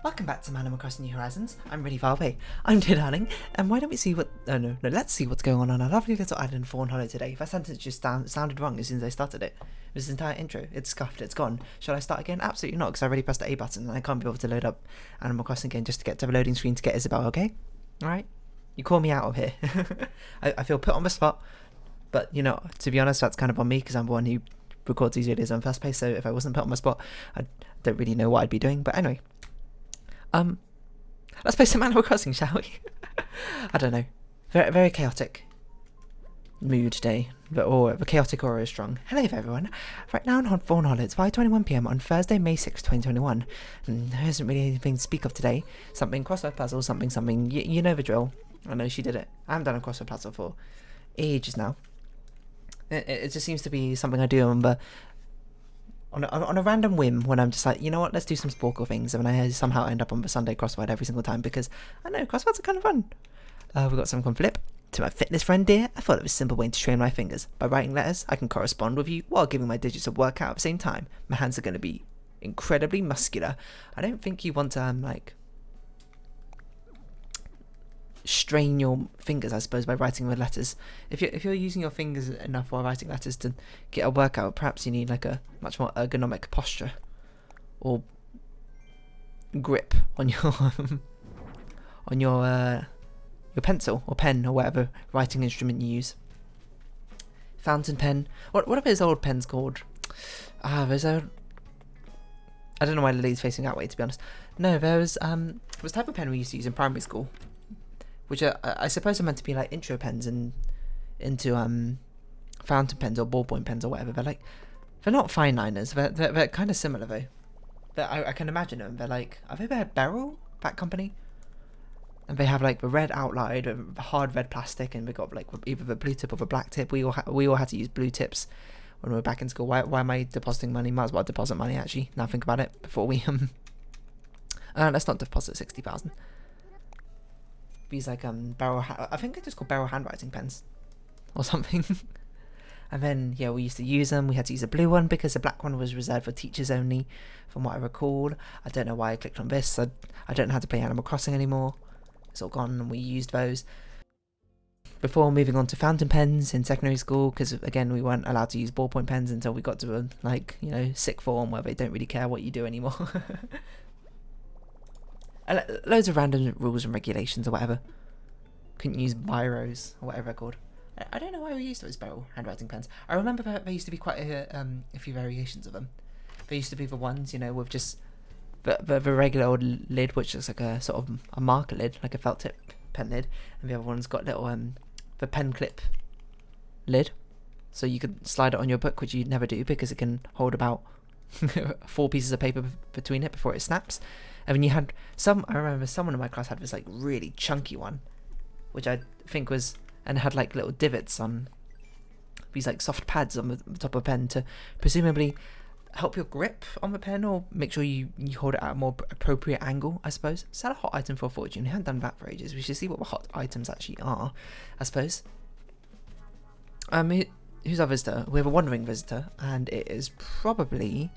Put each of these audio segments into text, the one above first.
Welcome back to Animal Crossing New Horizons. I'm really far away. I'm Darling, and why don't we see what... Oh no, let's see what's going on our lovely little island Fawnhollow today. If that sentence just sounded wrong as soon as I started it. This entire intro, it's scuffed, it's gone. Shall I start again? Absolutely not, because I already pressed the A button and I can't be able to load up Animal Crossing again just to get to the loading screen to get Isabel, okay? Alright? You call me out of here. I feel put on the spot, but you know, to be honest, that's kind of on me because I'm the one who records these videos in the first place, so if I wasn't put on the spot, I don't really know what I'd be doing, but anyway. Let's play some Animal Crossing, shall we? I don't know. Very chaotic mood today, or the chaotic aura is strong. Hello there, everyone. Right now on Fawnhollow, it's 5:21 PM on Thursday, May 6, 2021. There isn't really anything to speak of today. Something crossword puzzle, something. You know the drill. I know she did it. I haven't done a crossword puzzle for ages now. It just seems to be something I do on a random whim when I'm just like, you know what, let's do some Sporkle things, and I somehow end up on the Sunday crossword every single time because I know crosswords are kind of fun. We've got something on Flip. To my fitness friend dear, I thought it was a simple way to train my fingers. By writing letters, I can correspond with you while giving my digits a workout at the same time. My hands are going to be incredibly muscular. I don't think you want to like strain your fingers, I suppose, by writing with letters. If you're using your fingers enough while writing letters to get a workout, perhaps you need like a much more ergonomic posture or grip on your on your pencil or pen or whatever writing instrument you use. Fountain pen. What are those old pens called? There's a... I don't know why Lily's facing that way, to be honest. No, there was type of pen we used to use in primary school, which I suppose are meant to be like intro pens and into fountain pens or ballpoint pens or whatever. They're not fine liners. They're kind of similar though. I can imagine them. They're like, are they by Beryl, that company? And they have like the red outline, the hard red plastic, and we got like either the blue tip or the black tip. We all had to use blue tips when we were back in school. Why am I depositing money? Might as well deposit money actually. Now think about it before we let's not deposit 60,000. These like barrel. I think they're just called barrel handwriting pens, or something. And then yeah, we used to use them. We had to use a blue one because the black one was reserved for teachers only, from what I recall. I don't know why I clicked on this. I don't know how to play Animal Crossing anymore. It's all gone, and we used those. Before moving on to fountain pens in secondary school, because again we weren't allowed to use ballpoint pens until we got to a like sixth form where they don't really care what you do anymore. Loads of random rules and regulations or whatever. Couldn't use biros or whatever they're called. I don't know why we used those barrel handwriting pens. I remember there used to be quite a few variations of them. There used to be the ones with just the regular old lid, which is like a sort of a marker lid, like a felt tip pen lid, and the other one's got little the pen clip lid, so you could slide it on your book, which you'd never do because it can hold about 4 pieces of paper between it before it snaps. And then you had I remember someone in my class had this like really chunky one, which I think was, and had like little divots on these like soft pads on the top of a pen to presumably help your grip on the pen or make sure you hold it at a more appropriate angle, I suppose. Sell a hot item for a fortune. We haven't done that for ages. We should see what the hot items actually are, I suppose. Who's our visitor? We have a wandering visitor, and it is probably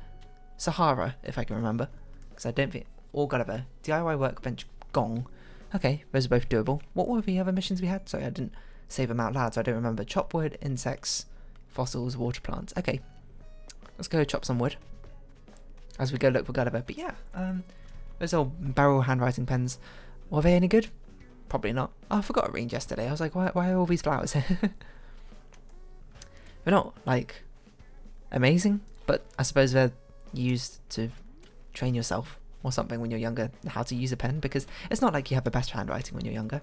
Sahara, if I can remember, because I don't think... Or Gulliver. DIY workbench gong. Okay, those are both doable. What were the other missions we had? Sorry, I didn't say them out loud, so I don't remember. Chop wood, insects, fossils, water plants. Okay. Let's go chop some wood as we go look for Gulliver. But yeah, those old barrel handwriting pens, were they any good? Probably not. Oh, I forgot to arrange yesterday. I was like, why are all these flowers here? They're not like amazing, but I suppose they're used to train yourself or something when you're younger how to use a pen, because it's not like you have the best handwriting when you're younger.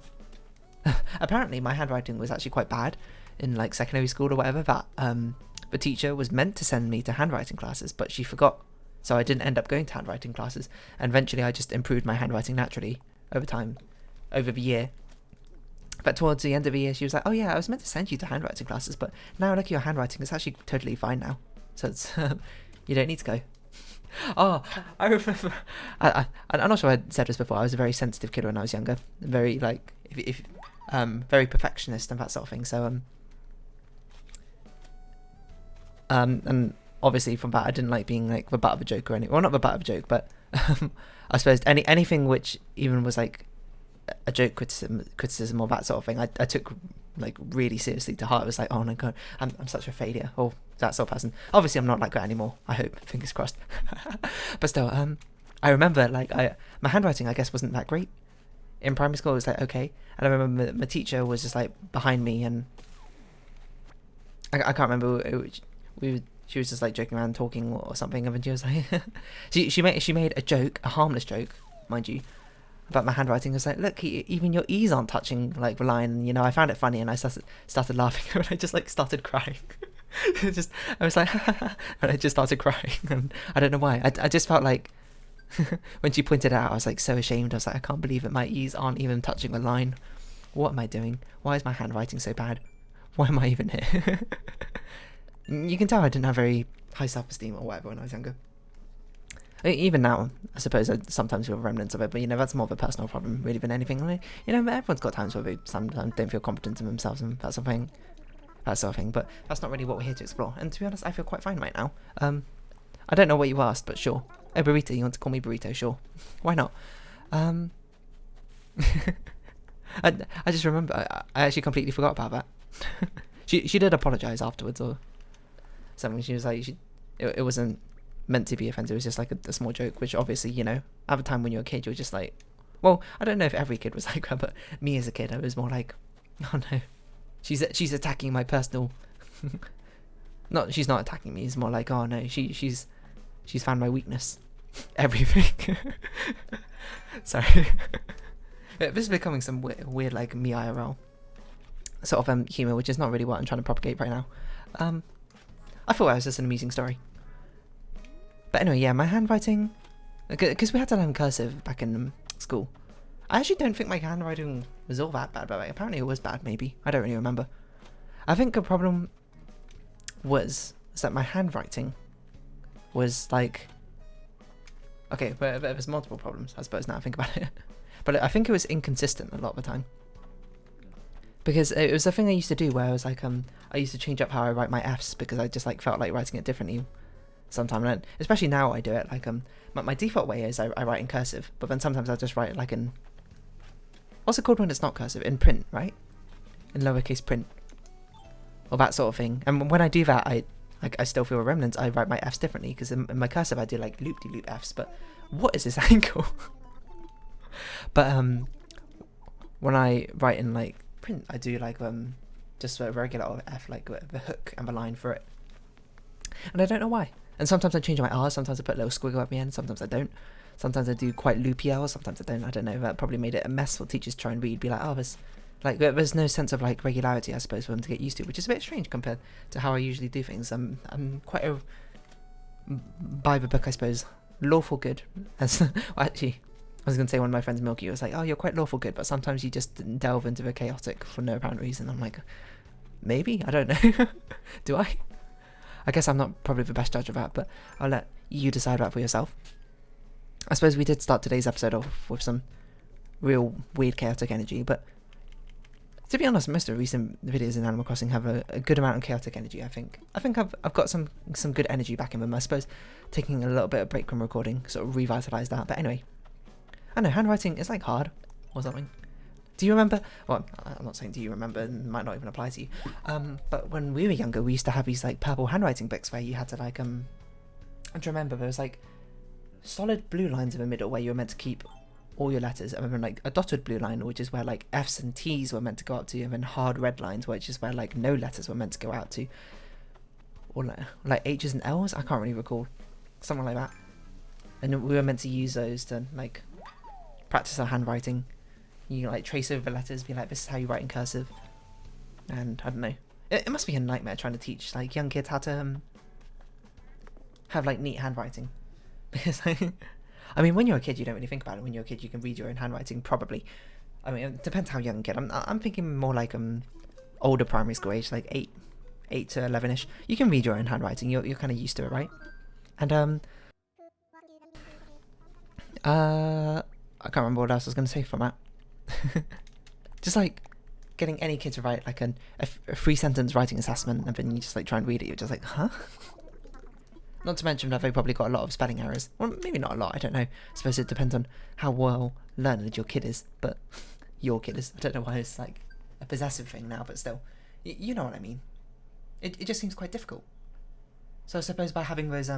Apparently my handwriting was actually quite bad in like secondary school or whatever, that the teacher was meant to send me to handwriting classes, but she forgot, so I didn't end up going to handwriting classes, and eventually I just improved my handwriting naturally over time, over the year. But towards the end of the year she was like, oh yeah, I was meant to send you to handwriting classes, but now look at your handwriting, it's actually totally fine now, so it's you don't need to go. Oh, I remember, I'm not sure I said this before, I was a very sensitive kid when I was younger, very like very perfectionist and that sort of thing, so and obviously from that I didn't like being like the butt of a joke or anything. Well, not the butt of a joke, but I suppose anything which even was like a joke criticism or that sort of thing, I took like really seriously to heart. It was like, oh my god, I'm such a failure, or that sort of person. Obviously I'm not like that anymore, I hope, fingers crossed. But still, I remember like my handwriting I guess wasn't that great in primary school. It was like okay, and I remember my teacher was just like behind me, and I can't remember, she was just like joking around talking or something, and then she was like she made a joke, a harmless joke mind you, about my handwriting. I was like, look, even your E's aren't touching like the line, and, you know, I found it funny, and I started laughing, and I just like started crying. I was like and I just started crying, and I don't know why. I just felt like when she pointed it out, I was like so ashamed. I was like, I can't believe that my E's aren't even touching the line. What am I doing? Why is my handwriting so bad? Why am I even here? You can tell I didn't have very high self-esteem or whatever when I was younger. Even now, I suppose I sometimes feel remnants of it, but you know, that's more of a personal problem really than anything. I mean, you know, everyone's got times where they sometimes don't feel confident in themselves and that sort of thing, but that's not really what we're here to explore. And to be honest, I feel quite fine right now. I don't know what you asked, but sure. Oh, Burrito, you want to call me Burrito? Sure. Why not? I just remember, I actually completely forgot about that. She did apologise afterwards or something. She was like, it wasn't meant to be offensive, it was just like a small joke, which obviously, you know, at the time when you're a kid, you're just like, well, I don't know if every kid was like that, but me as a kid, I was more like, oh no, she's attacking my personal she's not attacking me, it's more like, oh no, she's found my weakness. Everything. Sorry. This is becoming some weird like me IRL sort of humour, which is not really what I'm trying to propagate right now. I thought it was just an amusing story. But anyway, yeah, my handwriting, because we had to learn cursive back in school. I actually don't think my handwriting was all that bad, but apparently it was bad, maybe. I don't really remember. I think the problem was that my handwriting was like, okay, but there's multiple problems, I suppose, now I think about it. But I think it was inconsistent a lot of the time. Because it was a thing I used to do where I was like, I used to change up how I write my F's because I just like felt like writing it differently sometimes. And especially now I do it, like, my default way is I write in cursive, but then sometimes I'll just write it like in, what's it called when it's not cursive? In print, right? In lowercase print. Or that sort of thing. And when I do that, I still feel a remnant. I write my F's differently because in my cursive I do like loop-de-loop F's, but what is this angle? But when I write in like print, I do like just a regular F, like the hook and the line for it. And I don't know why. And sometimes I change my R, sometimes I put a little squiggle at the end, sometimes I don't. Sometimes I do quite loopy L's, sometimes I don't. I don't know, that probably made it a mess for teachers to try and read, be like, oh, there's no sense of like regularity, I suppose, for them to get used to, which is a bit strange compared to how I usually do things. I'm quite by the book, I suppose, lawful good. As well, actually, I was going to say one of my friends, Milky, was like, oh, you're quite lawful good, but sometimes you just delve into the chaotic for no apparent reason. I'm like, maybe? I don't know. Do I? I guess I'm not probably the best judge of that, but I'll let you decide that for yourself. I suppose we did start today's episode off with some real weird chaotic energy, but to be honest, most of the recent videos in Animal Crossing have a good amount of chaotic energy, I think. I think I've got some good energy back in them. I suppose taking a little bit of break from recording sort of revitalised that. But anyway, I know, handwriting is like hard or something. Do you remember, well, I'm not saying do you remember, it might not even apply to you, but when we were younger, we used to have these like purple handwriting books where you had to like, I don't remember, there was like solid blue lines in the middle where you were meant to keep all your letters, and then like a dotted blue line, which is where like F's and T's were meant to go up to, and then hard red lines, which is where like no letters were meant to go out to, or like H's and L's, I can't really recall, something like that. And we were meant to use those to like practice our handwriting. You like trace over the letters, be like, this is how you write in cursive. And I don't know, it must be a nightmare trying to teach like young kids how to have like neat handwriting, because I mean, when you're a kid, you don't really think about it. When you're a kid, you can read your own handwriting, probably. I mean, it depends how young a kid. I'm thinking more like older primary school age, like 8 to 11ish. You can read your own handwriting. You're kind of used to it, right? And I can't remember what else I was going to say from that. Just like getting any kid to write like a 3-sentence writing assessment, and then you just like try and read it. You're just like, huh? Not to mention that they've probably got a lot of spelling errors. Well, maybe not a lot, I don't know. I suppose it depends on how well learned your kid is, but your kid is. I don't know why it's like a possessive thing now, but still. You know what I mean. It just seems quite difficult. So I suppose by having those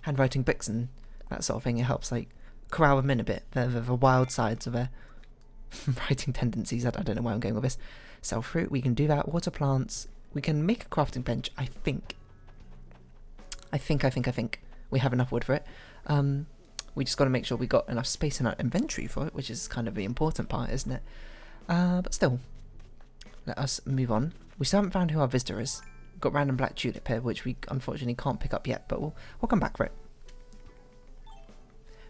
handwriting books and that sort of thing, it helps like corral them in a bit. The wild sides of their writing tendencies. I don't know where I'm going with this. Sell fruit, we can do that. Water plants, we can make a crafting bench, I think. I think we have enough wood for it. We just got to make sure we got enough space in our inventory for it, which is kind of the important part, isn't it? But still, let us move on. We still haven't found who our visitor is. We've got random black tulip here, which we unfortunately can't pick up yet, but we'll come back for it.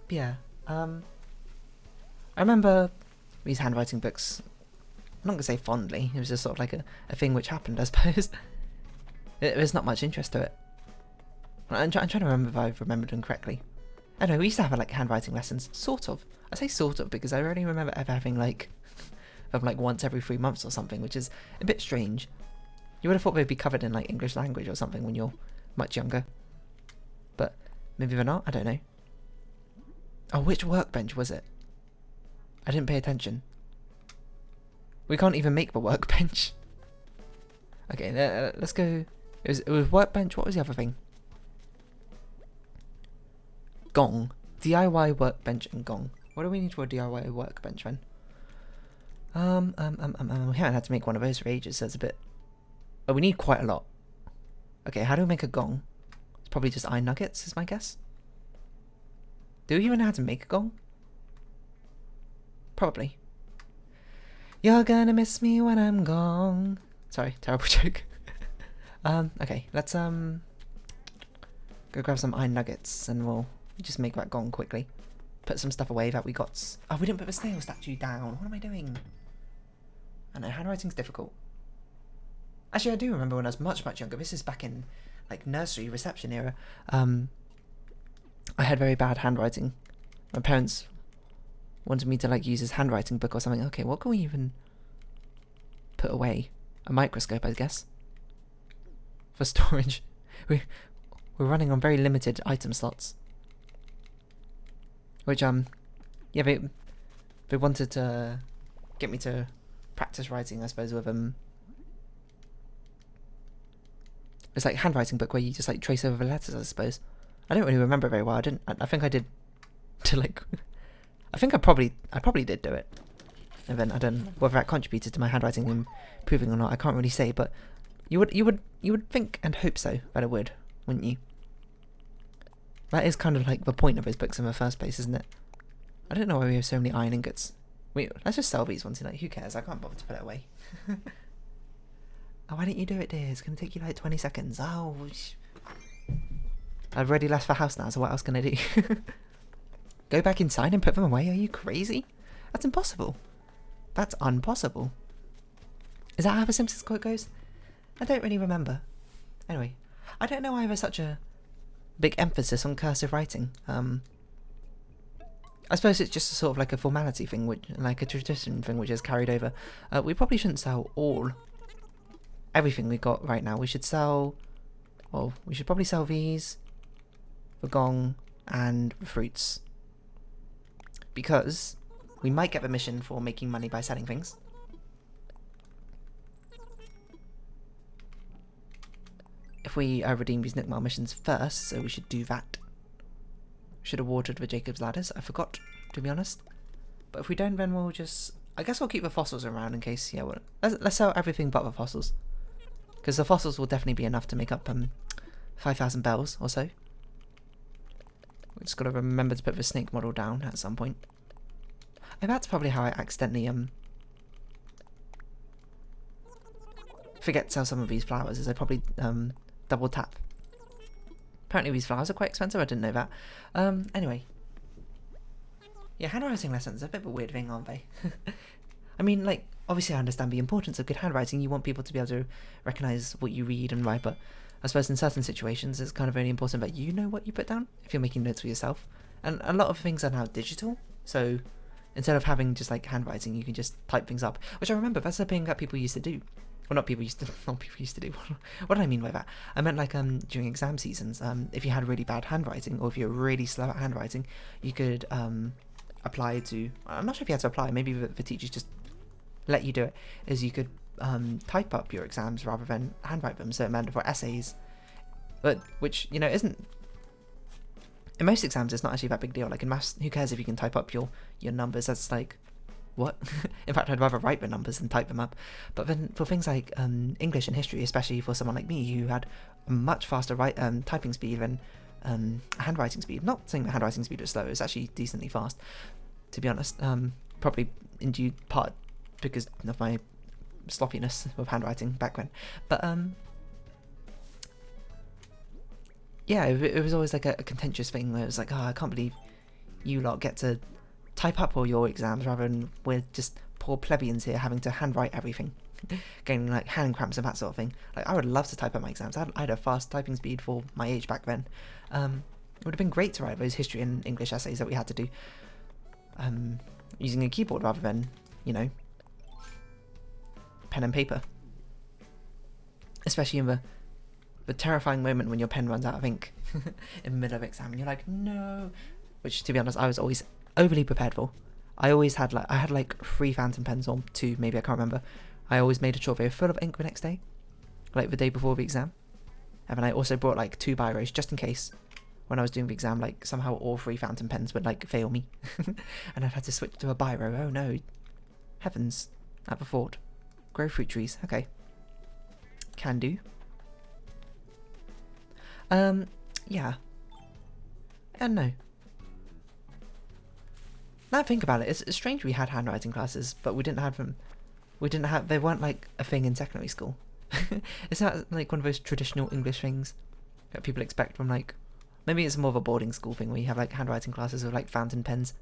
But yeah, I remember these handwriting books. I'm not going to say fondly, it was just sort of like a thing which happened, I suppose. There's not much interest to it. I'm trying to remember if I've remembered them correctly. I don't know, we used to have like handwriting lessons, sort of. I say sort of because I only remember ever having like once every 3 months or something, which is a bit strange. You would have thought they'd be covered in like English language or something when you're much younger. But maybe they're not, I don't know. Oh, which workbench was it? I didn't pay attention. We can't even make the workbench. Okay, let's go. It was workbench, what was the other thing? Gong. DIY workbench and gong. What do we need for a DIY workbench then? We haven't had to make one of those for ages, so it's a bit... Oh, we need quite a lot. Okay, how do we make a gong? It's probably just iron nuggets, is my guess. Do we even know how to make a gong? Probably. You're gonna miss me when I'm gone. Sorry, terrible joke. Okay, let's go grab some iron nuggets and we'll just make that gong quickly. Put some stuff away that we got. Oh, we didn't put the snail statue down. What am I doing? I know, handwriting's difficult. Actually, I do remember when I was much younger. This is back in like nursery reception era. I had very bad handwriting. My parents wanted me to like use his handwriting book or something. Okay, what can we even put away? A microscope, I guess, for storage. We're running on very limited item slots. Which yeah, they wanted to get me to practice writing, I suppose, with it's like handwriting book where you just like trace over the letters, I suppose. I don't really remember very well. I think I did to like I think I probably did do it. And then I don't know whether that contributed to my handwriting improving or not. I can't really say, but you would think and hope so that it would, wouldn't you? That is kind of like the point of those books in the first place, isn't it? I don't know why we have so many iron ingots. Wait, let's just sell these ones. Like, who cares? I can't bother to put it away. Oh, why don't you do it, dear? It's gonna take you like 20 seconds. Oh, I've already left the house now, so what else can I do? Go back inside and put them away? Are you crazy? That's impossible. That's impossible. Is that how the Simpsons quote goes? I don't really remember. Anyway, I don't know why there's such a big emphasis on cursive writing. I suppose it's just sort of like a formality thing, which, like a tradition thing, which is carried over. We probably shouldn't sell everything we got right now. We should sell, well, we should probably sell these, the gong, and the fruits. Because we might get permission for making money by selling things. If we redeem these Nookmar missions first, so we should do that. Should have watered the Jacob's ladders. I forgot, to be honest. But if we don't, then we'll just... I guess we'll keep the fossils around in case... Yeah, well, let's sell everything but the fossils. Because the fossils will definitely be enough to make up 5,000 bells or so. We just got to remember to put the snake model down at some point. And that's probably how I accidentally forget to sell some of these flowers, is I probably double tap. Apparently these flowers are quite expensive, I didn't know that. Anyway. Yeah, handwriting lessons are a bit of a weird thing, aren't they? I mean, like, obviously I understand the importance of good handwriting. You want people to be able to recognise what you read and write, but I suppose in certain situations it's kind of really important that you know what you put down if you're making notes for yourself. And a lot of things are now digital, so instead of having just like handwriting, you can just type things up. Which I remember, that's the thing that people used to do. Well, not people used to. Not people used to do. What do I mean by that? I meant like during exam seasons. If you had really bad handwriting, or if you're really slow at handwriting, you could apply to. I'm not sure if you had to apply. Maybe the teachers just let you do it. Is you could type up your exams rather than handwrite them. So it meant for essays, but which isn't. In most exams, it's not actually that big deal. Like in maths, who cares if you can type up your numbers? That's like, what? In fact, I'd rather write the numbers than type them up. But then for things like English and history, especially for someone like me who had a much faster typing speed than handwriting speed. Not saying that handwriting speed was slow, it's actually decently fast, to be honest. Probably in due part because of my sloppiness with handwriting back then. But yeah, it was always like a contentious thing where it was like, oh, I can't believe you lot get to type up all your exams rather than we're just poor plebeians here having to handwrite everything, getting like hand cramps and that sort of thing. Like, I would love to type up my exams. I had a fast typing speed for my age back then. It would have been great to write those history and English essays that we had to do using a keyboard rather than, pen and paper. Especially in the terrifying moment when your pen runs out of ink in the middle of exam and you're like, no. Which, to be honest, I was always overly prepared for. I had like 3 fountain pens, or 2, maybe, I can't remember. I always made sure they were full of ink the next day, like the day before the exam. And then I also brought like 2 biros just in case when I was doing the exam, like somehow all 3 fountain pens would like fail me and I'd had to switch to a biro. Oh no, heavens, at the fort. Grow fruit trees, okay. Can do. Yeah. And no. Now I think about it, it's strange we had handwriting classes, but we didn't have them. They weren't like a thing in secondary school. It's not like one of those traditional English things that people expect from like, maybe it's more of a boarding school thing where you have like handwriting classes with like fountain pens.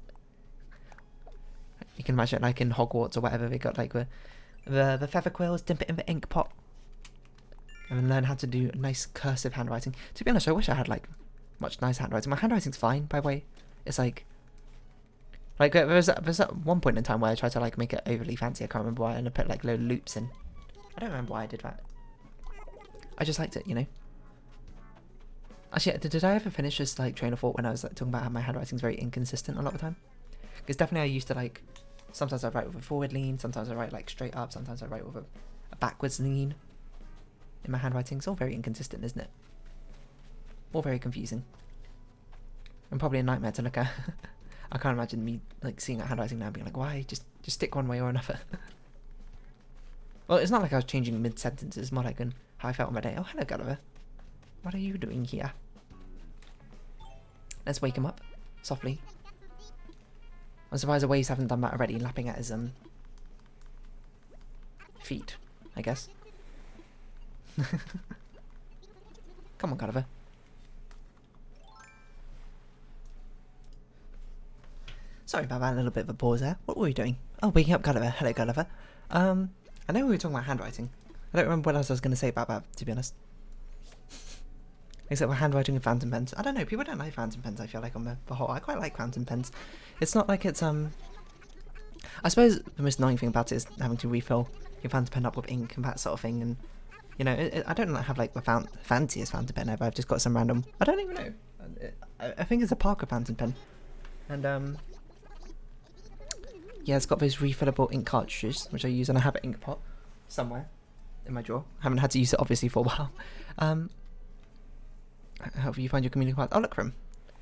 You can imagine it like in Hogwarts or whatever, they got like the feather quills, dip it in the ink pot, and then learn how to do nice cursive handwriting. To be honest, I wish I had like much nice handwriting. My handwriting's fine, by the way. It's like there's that one point in time where I tried to like make it overly fancy. I can't remember why, and I put like low loops in. I don't remember why I did that. I just liked it, Actually, did I ever finish this like train of thought when I was like talking about how my handwriting's very inconsistent a lot of the time? Because definitely I used to like, sometimes I write with a forward lean, sometimes I write like straight up, sometimes I write with a backwards lean in my handwriting. It's all very inconsistent, isn't it? All very confusing. And probably a nightmare to look at. I can't imagine me like seeing that handwriting now and being like, why? Just stick one way or another. Well, it's not like I was changing mid-sentence, it's more like how I felt on my day. Oh, hello, Gulliver. What are you doing here? Let's wake him up. Softly. I'm surprised the waves haven't done that already, lapping at his feet, I guess. Come on, Gulliver. Sorry about that, a little bit of a pause there. What were we doing? Oh, waking up Gulliver. Hello, Gulliver. I know we were talking about handwriting. I don't remember what else I was going to say about that, to be honest. Except for handwriting and fountain pens. I don't know, people don't like fountain pens, I feel like, on the whole. I quite like fountain pens. It's not like it's, I suppose the most annoying thing about it is having to refill your fountain pen up with ink and that sort of thing. And, I don't have, like, the fanciest fountain pen ever. I've just got some random... I don't even know. I think it's a Parker fountain pen. And, yeah, it's got those refillable ink cartridges, which I use, and I have an ink pot somewhere in my drawer. I haven't had to use it, obviously, for a while. How do you find your community cards? I'll look for them.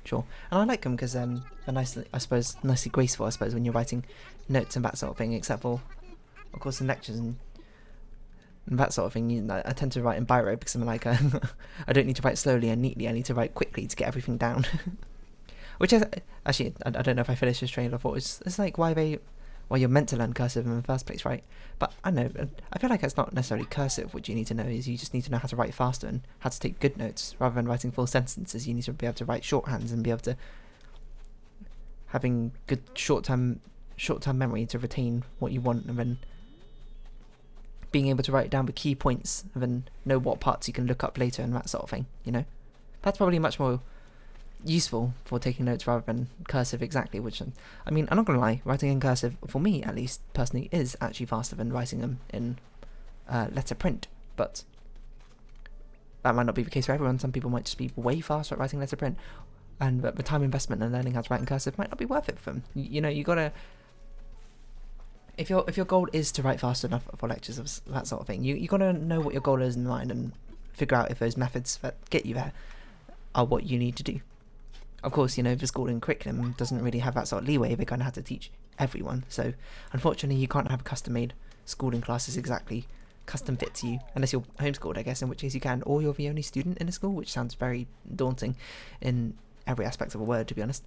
Sure. And I like them because they're nicely graceful, I suppose, when you're writing notes and that sort of thing, except for, of course, in lectures and that sort of thing. I tend to write in biro because I'm like, I don't need to write slowly and neatly, I need to write quickly to get everything down. Which is, actually, I don't know if I finished this train of thought. It's like why you're meant to learn cursive in the first place, right? But I know, I feel like it's not necessarily cursive. What you need to know is you just need to know how to write faster and how to take good notes rather than writing full sentences. You need to be able to write shorthands and be able to having good short-term memory to retain what you want, and then being able to write down the key points and then know what parts you can look up later and that sort of thing. That's probably much more useful for taking notes rather than cursive exactly, which, I mean, I'm not gonna lie, writing in cursive, for me at least personally, is actually faster than writing them in letter print, but that might not be the case for everyone. Some people might just be way faster at writing letter print, and the time investment in learning how to write in cursive might not be worth it for them. You know, you gotta, if your goal is to write fast enough for lectures of that sort of thing, you gotta know what your goal is in mind and figure out if those methods that get you there are what you need to do. Of course, you know, the schooling curriculum doesn't really have that sort of leeway. They kind of have to teach everyone, so unfortunately you can't have custom-made schooling classes exactly custom fit to you, unless you're homeschooled, I guess, in which case you can, or you're the only student in a school, which sounds very daunting in every aspect of a word, to be honest.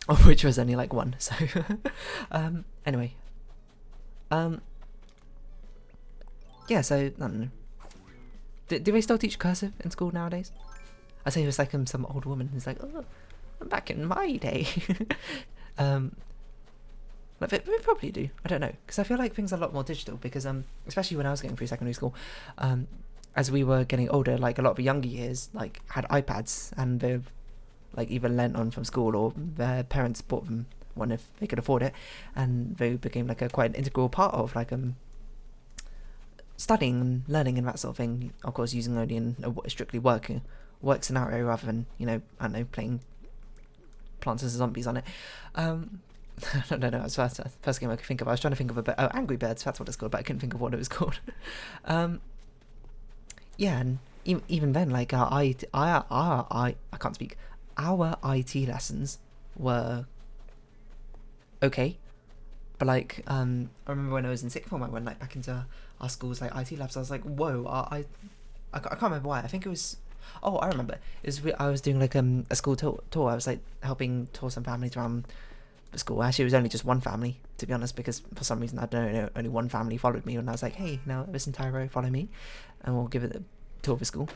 Of which was only like one, so anyway. Yeah, so I don't know. Do they still teach cursive in school nowadays? I say it's like some old woman who's like, oh, back in my day. Like they probably do. I don't know, because I feel like things are a lot more digital. Because especially when I was getting through secondary school, as we were getting older, like a lot of the younger years, like had iPads, and they've like either lent on from school or their parents bought them one if they could afford it, and they became like a quite an integral part of like studying and learning and that sort of thing. Of course, using only in a strictly work scenario rather than, you know, I don't know, playing Plants vs Zombies on it. I don't know, that's the first game I could think of. I was trying to think of Angry Birds, that's what it's called, but I couldn't think of what it was called. Yeah, and even then, like I can't speak. Our IT lessons were okay, but like I remember when I was in sixth form, I went like back into our school's like IT labs. I was like, whoa, I can't remember why. I think it was. Oh, I remember. I was doing like a school tour. I was like helping tour some families around the school. Actually, it was only just one family, to be honest, because for some reason I don't know, only one family followed me, and I was like, hey, now this entire row follow me, and we'll give it a tour of the school.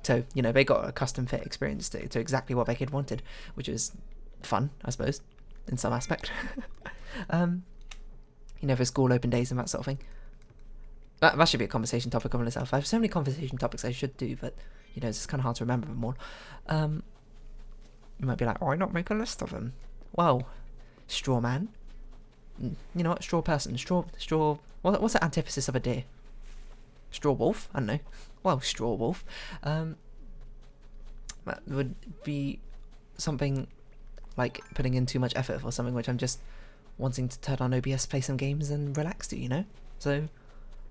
So, you know, they got a custom fit experience to exactly what their kid wanted, which was fun, I suppose, in some aspect. You know, for school open days and that sort of thing. That should be a conversation topic of itself. I have so many conversation topics I should do, but, you know, it's kind of hard to remember them all. You might be like, why not make a list of them? Well, straw man. You know what? Straw person. Straw. What's the antithesis of a deer? Straw wolf? I don't know. Well, straw wolf. That would be something like putting in too much effort for something which I'm just wanting to turn on OBS, play some games, and relax to, you know? So,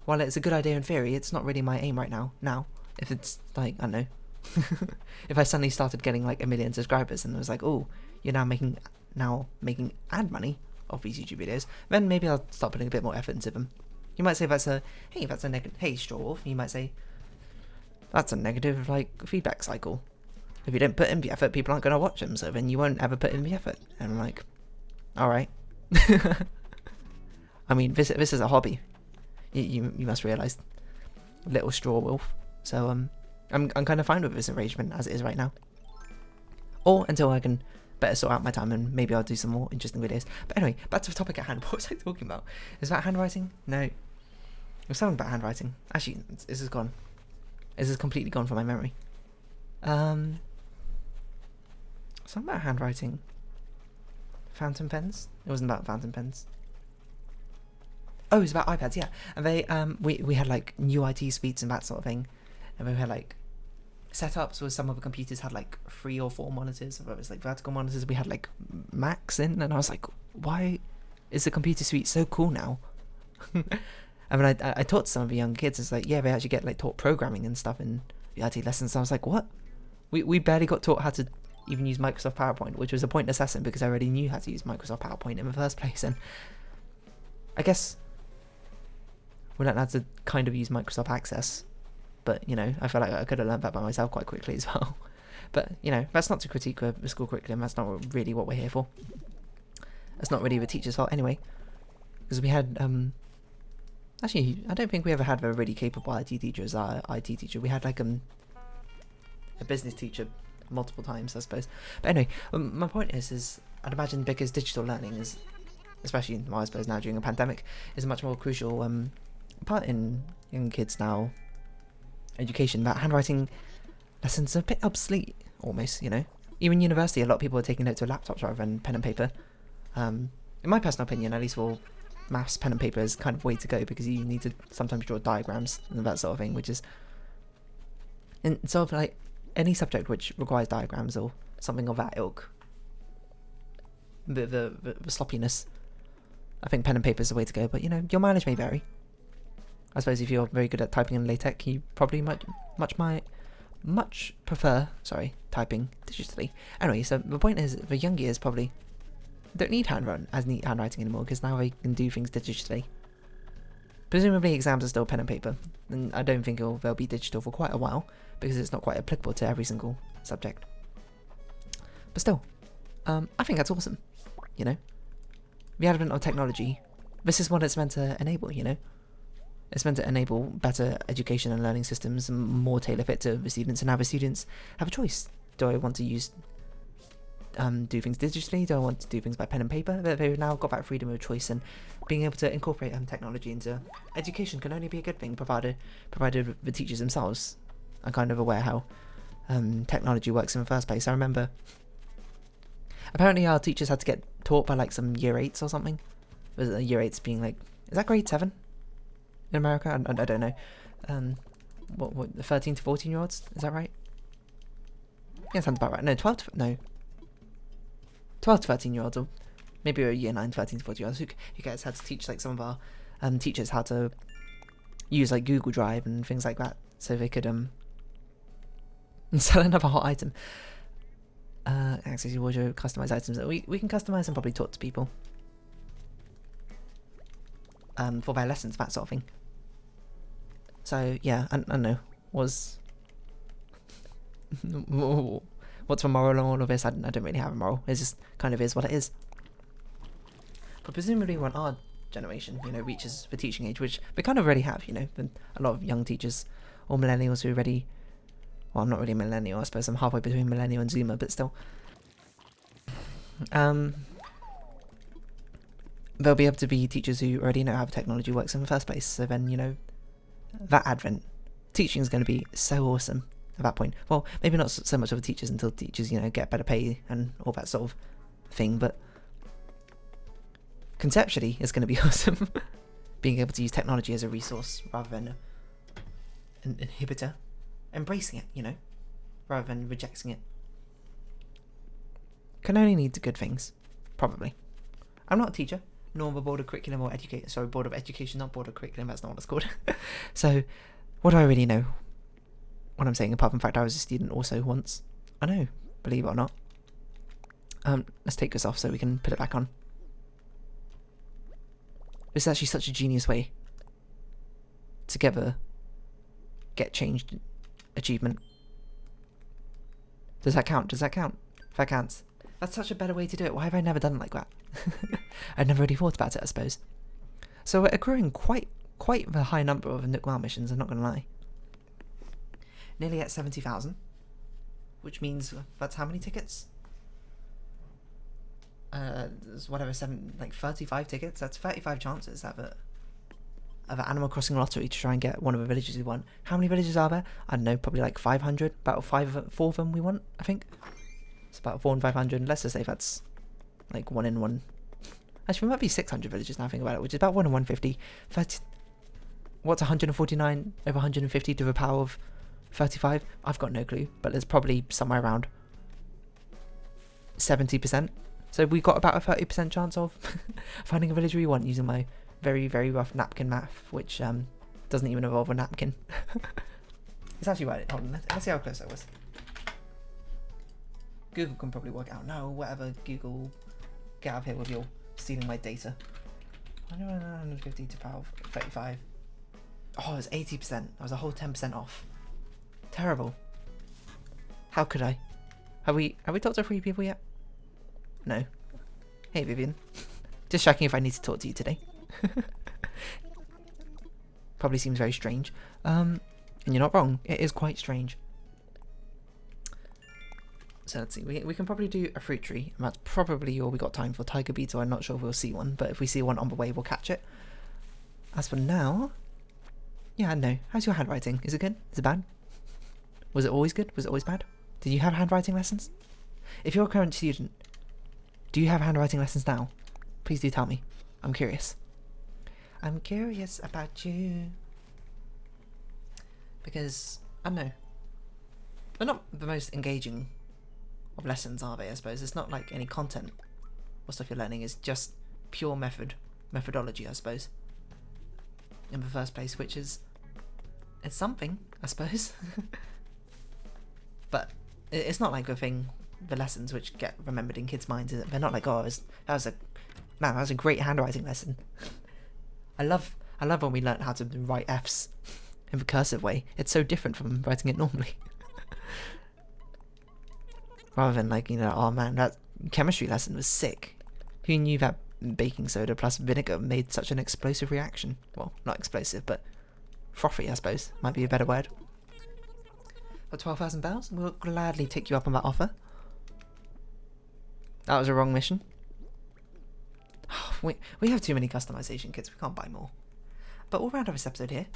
while it's a good idea in theory, it's not really my aim right now. Now, if it's like, I don't know, if I suddenly started getting like 1 million subscribers and it was like, oh, you're now making ad money off these YouTube videos, then maybe I'll start putting a bit more effort into them. You might say that's a negative, hey, straw wolf. You might say that's a negative like feedback cycle. If you don't put in the effort, people aren't going to watch them, so then you won't ever put in the effort. And I'm like, all right. I mean, this is a hobby. You must realise, little straw wolf. So I'm kind of fine with this arrangement as it is right now. Or until I can better sort out my time, and maybe I'll do some more interesting videos. But anyway, back to the topic at hand. What was I talking about? Is that handwriting? No, it was something about handwriting. Actually, this is gone. This is completely gone from my memory. Something about handwriting. Fountain pens? It wasn't about fountain pens. Oh, it was about iPads, yeah. And they we had like new IT suites and that sort of thing. And we had like setups where some of the computers had like 3 or 4 monitors, whether it's like vertical monitors. We had like Macs in, and I was like, why is the computer suite so cool now? I mean, I taught some of the young kids. It's like, yeah, they actually get like taught programming and stuff in the IT lessons. So I was like, what? We barely got taught how to even use Microsoft PowerPoint, which was a pointless lesson because I already knew how to use Microsoft PowerPoint in the first place. And I guess we don't have to kind of use Microsoft Access, but, you know, I feel like I could have learned that by myself quite quickly as well. But, you know, that's not to critique the school curriculum. That's not really what we're here for. That's not really the teacher's fault anyway, because we had actually, I don't think we ever had a really capable IT teacher as our IT teacher. We had like a business teacher multiple times, I suppose. But anyway, my point is I'd imagine because digital learning is, especially, well, I suppose now during a pandemic, is a much more crucial part in young kids now education, that handwriting lessons are a bit obsolete almost, you know. Even university, a lot of people are taking notes with laptops rather than pen and paper. In my personal opinion, at least for maths, pen and paper is kind of way to go, because you need to sometimes draw diagrams and that sort of thing, which is, and sort of like any subject which requires diagrams or something of that ilk, the sloppiness, I think pen and paper is the way to go. But you know, your mileage may vary. I suppose if you're very good at typing in LaTeX, you probably much prefer typing digitally. Anyway, so the point is, the young years probably don't need handwriting anymore, because now they can do things digitally. Presumably exams are still pen and paper, and I don't think they'll be digital for quite a while, because it's not quite applicable to every single subject. But still, I think that's awesome, you know? The advent of technology, this is what it's meant to enable, you know? It's meant to enable better education and learning systems, and more tailor fit to the students, and now the students have a choice. Do I want to do things digitally? Do I want to do things by pen and paper? They've now got that freedom of choice, and being able to incorporate technology into education can only be a good thing, provided the teachers themselves are kind of aware how technology works in the first place. I remember apparently our teachers had to get taught by like some year 8s or something. Was it year 8s being like, is that grade 7 in America? I don't know. What the 13 to 14 year olds? Is that right? Yeah, sounds about right. No, 12 to 13 year olds, or maybe a year 9, 13 to 14 year olds. Who guys had to teach like some of our teachers how to use like Google Drive and things like that, so they could sell another hot item. Access your wardrobe, customize items. We can customize and probably talk to people for their lessons, that sort of thing. So yeah, I don't know. What's the moral on all of this? I don't really have a moral. It just kind of is what it is. But presumably when our generation, you know, reaches the teaching age, which we kind of already have, you know, a lot of young teachers or millennials who are ready. Well, I'm not really a millennial, I suppose I'm halfway between millennial and zoomer, but still. They'll be able to be teachers who already know how technology works in the first place. So then, you know, that advent, teaching is going to be so awesome at that point. Well, maybe not so much of the teachers until teachers, you know, get better pay and all that sort of thing, but conceptually it's going to be awesome. Being able to use technology as a resource rather than an inhibitor. Embracing it, you know, rather than rejecting it. Can only lead to good things, probably. I'm not a teacher, nor the board of curriculum or board of education, not board of curriculum, that's not what it's called. So, what do I really know? What I'm saying, apart from the fact I was a student also once. I know, believe it or not. Let's take this off so we can put it back on. This is actually such a genius way to get changed achievement. Does that count? Does that count? If that counts. That's such a better way to do it. Why have I never done it like that? I'd never really thought about it, I suppose. So we're accruing quite the high number of Nook Mile missions, I'm not going to lie. Nearly at 70,000. Which means that's how many tickets? Whatever, 35 tickets. That's 35 chances of an Animal Crossing lottery to try and get one of the villages we want. How many villages are there? I don't know, probably like 500. About 4 of them we want, I think. It's about 4 and 500. Let's just say that's like 1 in 1. Actually, it might be 600 villages now I think about it, which is about 1 in 150. 30, what's 149 over 150 to the power of 35? I've got no clue, but there's probably somewhere around 70%. So we've got about a 30% chance of finding a village we want using my very, very rough napkin math, which doesn't even involve a napkin. It's actually right. Hold on, let's see how close I was. Google can probably work out. No, whatever, Google, get out of here with your stealing my data. 150 to power 35. Oh, it was 80%. That was a whole 10% off. Terrible. How could I? Have we talked to 3 people yet? No. Hey Vivian. Just checking if I need to talk to you today. Probably seems very strange. And you're not wrong. It is quite strange. So let's see. We can probably do a fruit tree. And that's probably all we got time for. Tiger beetle, I'm not sure if we'll see one. But if we see one on the way, we'll catch it. As for now... Yeah, I know. How's your handwriting? Is it good? Is it bad? Was it always good? Was it always bad? Did you have handwriting lessons? If you're a current student, do you have handwriting lessons now? Please do tell me. I'm curious. I'm curious about you. Because, I don't know, they're not the most engaging of lessons, are they, I suppose? It's not like any content or stuff you're learning, it's just pure methodology, I suppose, in the first place, which is, it's something, I suppose. But it's not like the lessons which get remembered in kids' minds, is it? They're not like, oh, that was a great handwriting lesson. I love when we learn how to write F's in the cursive way. It's so different from writing it normally. Rather than like, you know, oh man, that chemistry lesson was sick. Who knew that baking soda plus vinegar made such an explosive reaction? Well, not explosive, but frothy, I suppose, might be a better word. For 12,000 bells, we'll gladly take you up on that offer. That was a wrong mission. We have too many customization kits, we can't buy more. But we'll round up this episode here.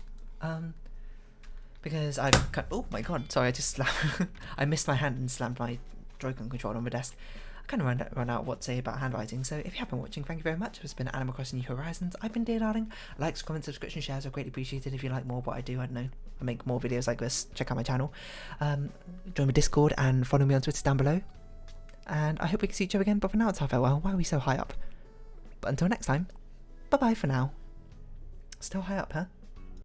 Because oh my god, sorry, I just slammed I missed my hand and slammed my Joy-Con controller on the desk. I kind of run out what to say about handwriting, so if you have been watching, thank you very much. It's been Animal Crossing New Horizons. I've been Dear Darling. Likes, comments, subscription, shares are greatly appreciated. If you like more of what I do, I don't know, I make more videos like this, check out my channel. Join my Discord and follow me on Twitter down below. And I hope we can see each other again, but for now it's our farewell. Why are we so high up? But until next time, bye bye for now. Still high up, huh?